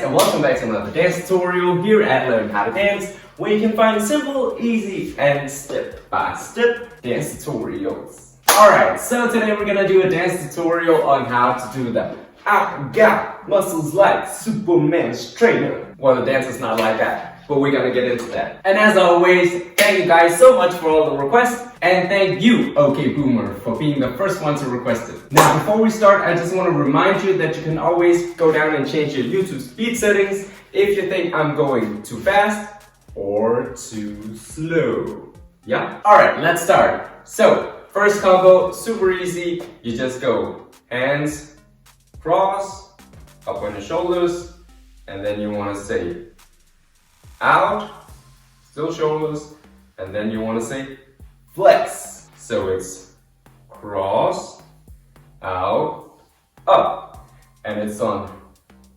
and welcome back to another dance tutorial here at Learn How to Dance, where you can find simple, easy, and step-by-step dance tutorials. Alright, so today we're gonna do a dance tutorial on how to do the I got muscles like Superman's trainer. Well, the dance is not like that, but we're gonna get into that. And as always, thank you guys so much for all the requests, and thank you, OK Boomer, for being the first one to request it. Now, before we start, I just want to remind you that you can always go down and change your YouTube speed settings if you think I'm going too fast or too slow. Yeah? Alright, let's start. So, first combo, super easy. You just go hands, cross, up on your shoulders, and then you want to say out, still shoulders, and then you want to say flex. So it's cross, out, up, and it's on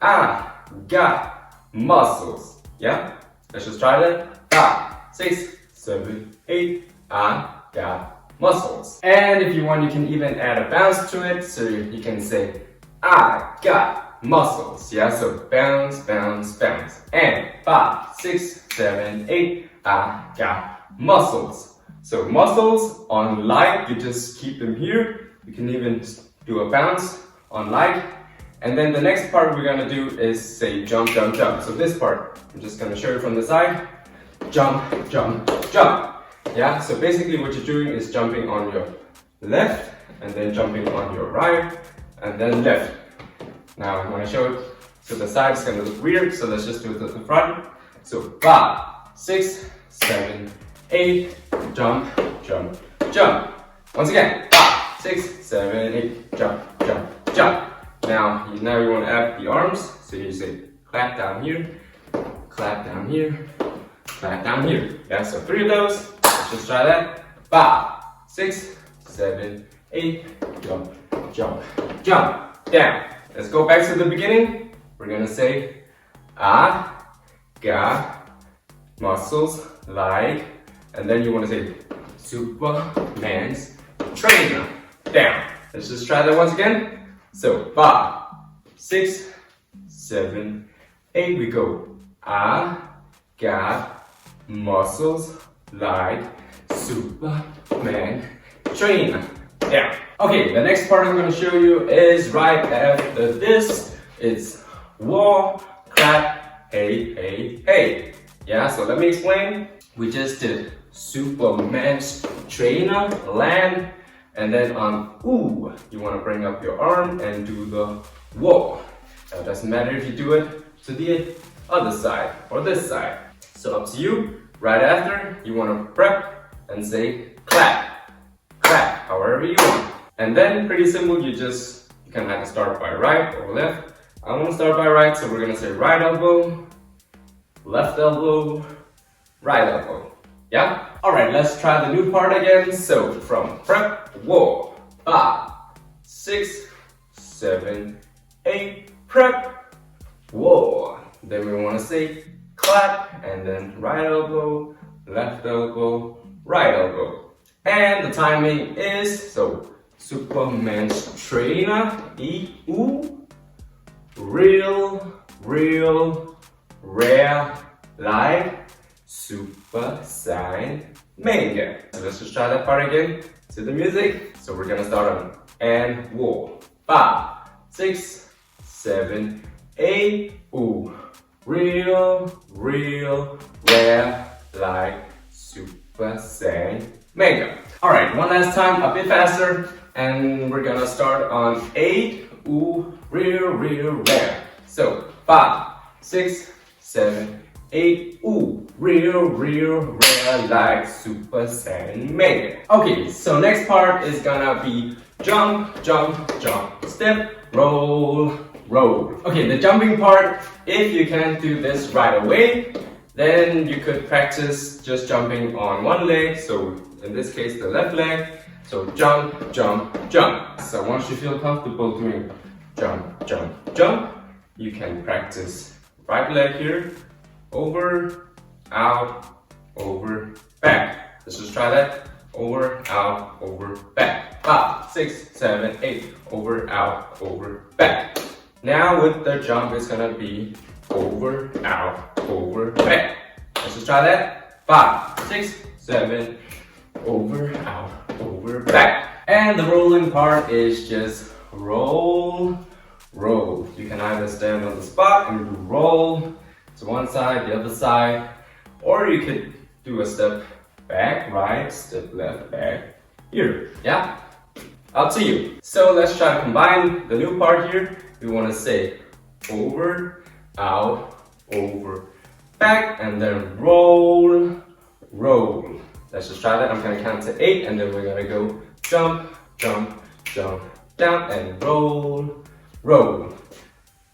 I got muscles. Yeah? Let's just try that. 5, 6, 7, 8, I got muscles. And if you want, you can even add a bounce to it, so you can say I got muscles. Yeah, so bounce, bounce, bounce. And 5, 6, 7, 8, I got muscles. So muscles on light, you just keep them here. You can even do a bounce on light. And then the next part we're gonna do is say jump, jump, jump. So this part, I'm just gonna show you from the side. Jump, jump, jump. Yeah, so basically what you're doing is jumping on your left and then jumping on your right and then left. Now I'm gonna show it to the side, it's gonna look weird, so let's just do it to the front. So 5, 6, 7, 8, jump, jump, jump. Once again, 5, 6, 7, 8, jump, jump, jump. Now you want to add the arms, so you say clap down here, clap down here, clap down here. Yeah, so 3 of those. Let's just try that. 5, 6, 7, 8, jump, jump, jump, down. Let's go back to the beginning. We're gonna say I got muscles like, and then you want to say Superman's trainer. Down. Let's just try that once again. So 5, 6, 7, 8. We go. I got muscles like Superman trainer. Down. Okay, the next part I'm going to show you is right after this. It's wall, clap, hey, hey, hey. Yeah, so let me explain. We just did Superman's trainer, land, and then on ooh, you want to bring up your arm and do the wall. Now it doesn't matter if you do it to the other side or this side. So up to you. Right after, you want to prep and say clap, clap, however you want. And then pretty simple, you can either start by right or left. I want to start by right, so we're going to say right elbow, left elbow, right elbow. Yeah? Alright, let's try the new part again. So from prep, wall, 5, 6, 7, 8, prep, wall. Then we want to say clap, and then right elbow, left elbow, right elbow. And the timing is, so Superman's trainer, E-U, real, rare, like, super sign manga. So let's just try that part again to the music. So we're gonna start on and wall. 5, 6, 7, 8. Ooh, real, rare, like super sign manga. All right, one last time, a bit faster, and we're gonna start on 8. Ooh, real, rare. So 5, 6, 7, 8. Ooh, real, rare, like super saiyan manga. Okay, so next part is gonna be jump, jump, jump, step, roll, roll. Okay, the jumping part, if you can't do this right away, then you could practice just jumping on one leg. So in this case, the left leg. So jump, jump, jump. So once you feel comfortable doing jump, jump, jump, you can practice right leg here. Over, out, over, back. Let's just try that. Over, out, over, back. 5, 6, 7, 8. Over, out, over, back. Now with the jump, it's gonna be over, out, over, back. Let's just try that. 5, 6, 7, over, out, over, back. And the rolling part is just roll, roll. You can either stand on the spot and do roll to one side, the other side, or you could do a step back, right, step left, back, here, yeah? Up to you. So let's try to combine the new part here. We want to say over, out, over, back, and then roll, roll. Let's just try that. I'm gonna count to 8, and then we're gonna go jump, jump, jump, down, and roll, roll.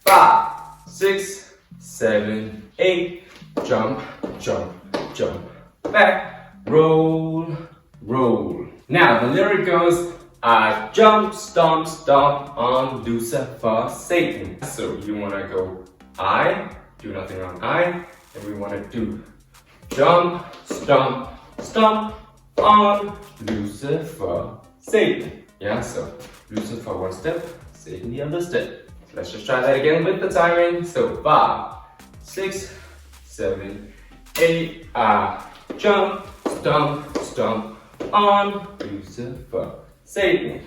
5, 6, 7, 8, jump, jump, jump, back, roll, roll. Now the lyric goes, I jump, stomp, stomp on Lucifer, Satan. So you wanna go I, do nothing on I, and we wanna do jump, stomp, stomp on Lucifer, Satan. Yeah, so Lucifer one step, Satan the other step. Let's just try that again with the timing. So 5, 6, 7, 8, I jump, stomp, stomp on Lucifer, Satan.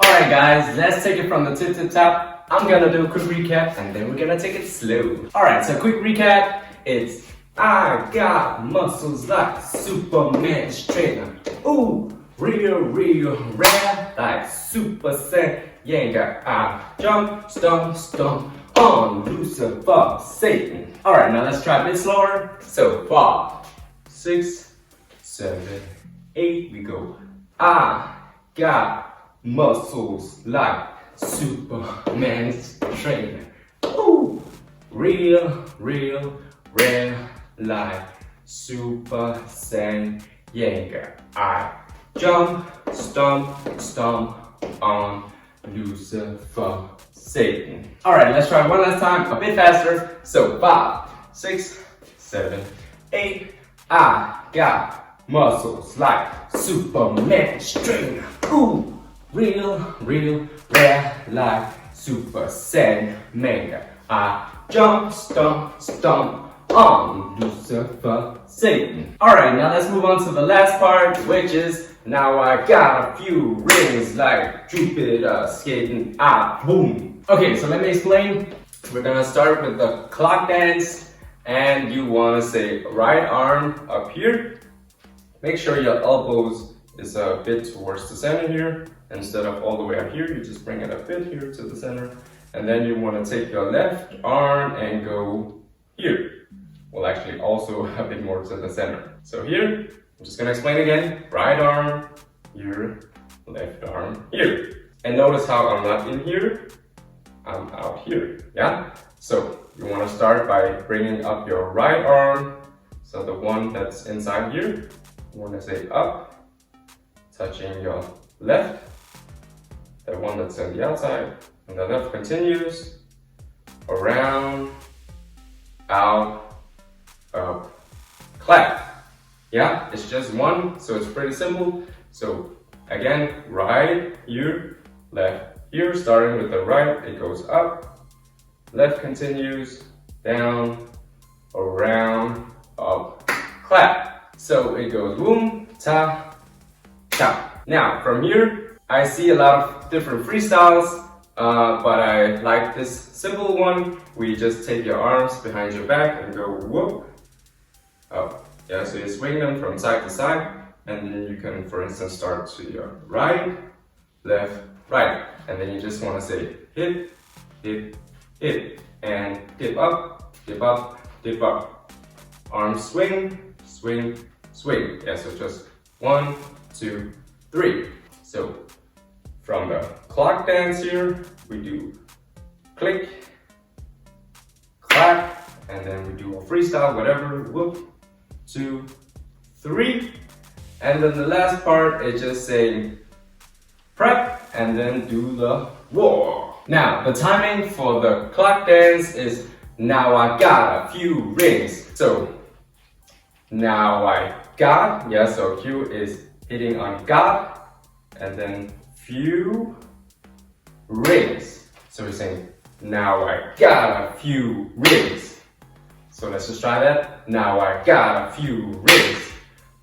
Alright guys, let's take it from the tip to top. I'm gonna do a quick recap and then we're gonna take it slow. Alright, so quick recap, it's I got muscles like Superman's trainer. Ooh, real, real rare like Super Saiyan. I jump, stomp, stomp on Lucifer, Satan. Alright, now let's try a bit slower. So 5, 6, 7, 8, we go. I got muscles like Superman's trainer. Ooh, real, real, rare like Super Saiyan. I jump, stomp, stomp on Lucifer, Satan. Alright, let's try one last time, a bit faster. So 5, 6, 7, 8. I got muscles like Superman's trainer. Ooh, real, real, rare like Super Saiyan. I jump, stomp, stomp on Lucifer, Satan. Alright, now let's move on to the last part, which is now I got a few rings like Jupiter skating out, boom. Okay, so let me explain. We're gonna start with the clock dance, and you wanna say right arm up here. Make sure your elbows is a bit towards the center here. Instead of all the way up here, you just bring it a bit here to the center. And then you wanna take your left arm and go here. Well, actually also a bit more to the center. So here, I'm just gonna explain again. Right arm here, left arm here. And notice how I'm not in here, I'm out here, yeah? So you wanna start by bringing up your right arm. So the one that's inside here, you wanna say up, touching your left. The one that's on the outside, and the left continues, around, out, up, clap. Yeah, it's just one, so it's pretty simple. So again, right here, left here, starting with the right, it goes up, left continues, down, around, up, clap. So it goes boom, ta, ta. Now from here, I see a lot of different freestyles, but I like this simple one. We just take your arms behind your back and go whoop, up. Yeah, so you swing them from side to side, and then you can, for instance, start to your right, left, right. And then you just want to say hip, hip, hip, and dip up, dip up, dip up. Arm swing, swing, swing. Yeah, so just 1, 2, 3. So from the clock dance here, we do click, clap, and then we do a freestyle, whatever, whoop, 2, 3. And then the last part is just saying prep, and then do the war. Now, the timing for the clock dance is now I got a few rings. So, now I got, yeah, so Q is hitting on got, and then few rings. So we're saying, now I got a few rings. So let's just try that. Now I got a few rings.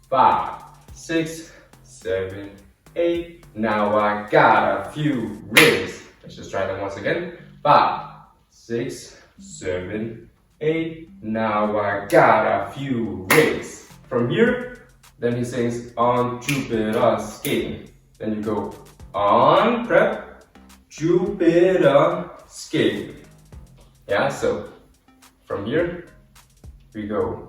5, 6, 7, 8. Now I got a few rings. Let's just try that once again. 5, 6, 7, 8. Now I got a few rings. From here, then he sings on Jupiter skating. Then you go on prep, Jupiter skating. Yeah, so from here we go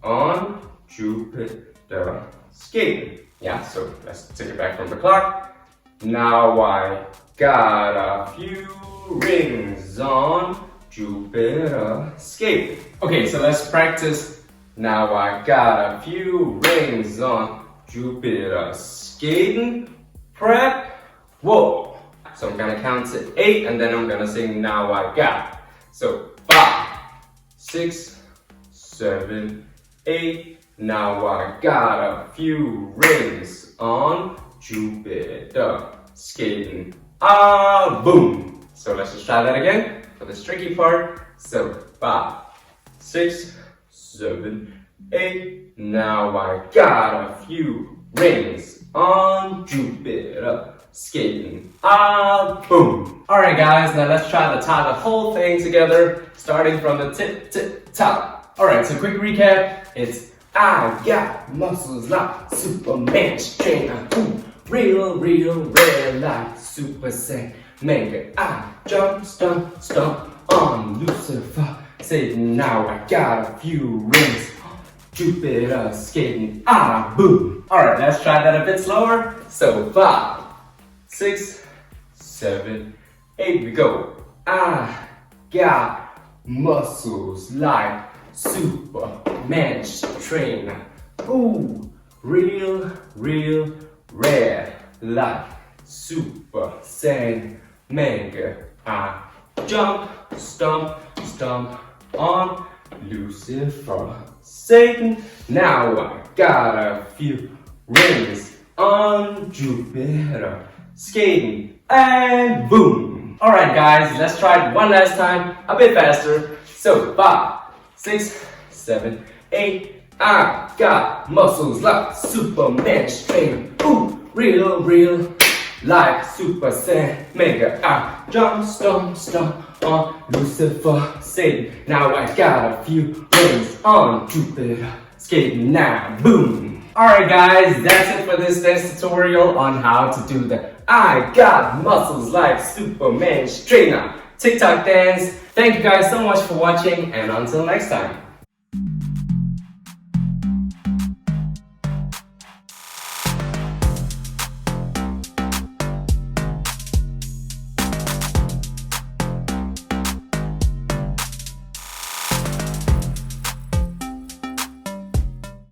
on Jupiter skating. Yeah, so let's take it back from the clock. Now I got a few rings on Jupiter skating. Okay, so let's practice. Now I got a few rings on Jupiter skating. Prep, whoa. So I'm gonna count to 8 and then I'm gonna sing now I got. So 5, 6, 7, 8. Now I got a few rings on Jupiter skating. Ah, boom. So let's just try that again for this tricky part. So 5, 6, 7, 8. Now I got a few rings on Jupiter skating. Ah, boom. Alright guys, now let's try to tie the whole thing together, starting from the tip, tip, top. Alright, so quick recap. It's I got muscles like Superman's trainer. Ooh, real, rare like Super Saiyan. Mega, I jump, stomp, stomp on Lucifer. Say now I got a few rings. Jupiter skating, ah, boom. Alright, let's try that a bit slower. So 5, 6, 7, 8, we go. I got muscles like Superman's trainer. Ooh, real, rare like Super Saiyan. Mega, I jump, stomp, stomp on Lucifer. Satan, now I got a few rings on Jupiter skating, and boom. Alright guys, let's try it one last time, a bit faster. So 5, 6, 7, 8. I got muscles like Superman's trainer. Ooh, real like Super Saiyan. Mega, I jump, stomp, stomp on Lucifer. Satan, now I got a few rings on Jupiter skating now, boom. Alright guys, that's it for this dance tutorial on how to do the I got muscles like Superman's trainer TikTok dance. Thank you guys so much for watching, and until next time.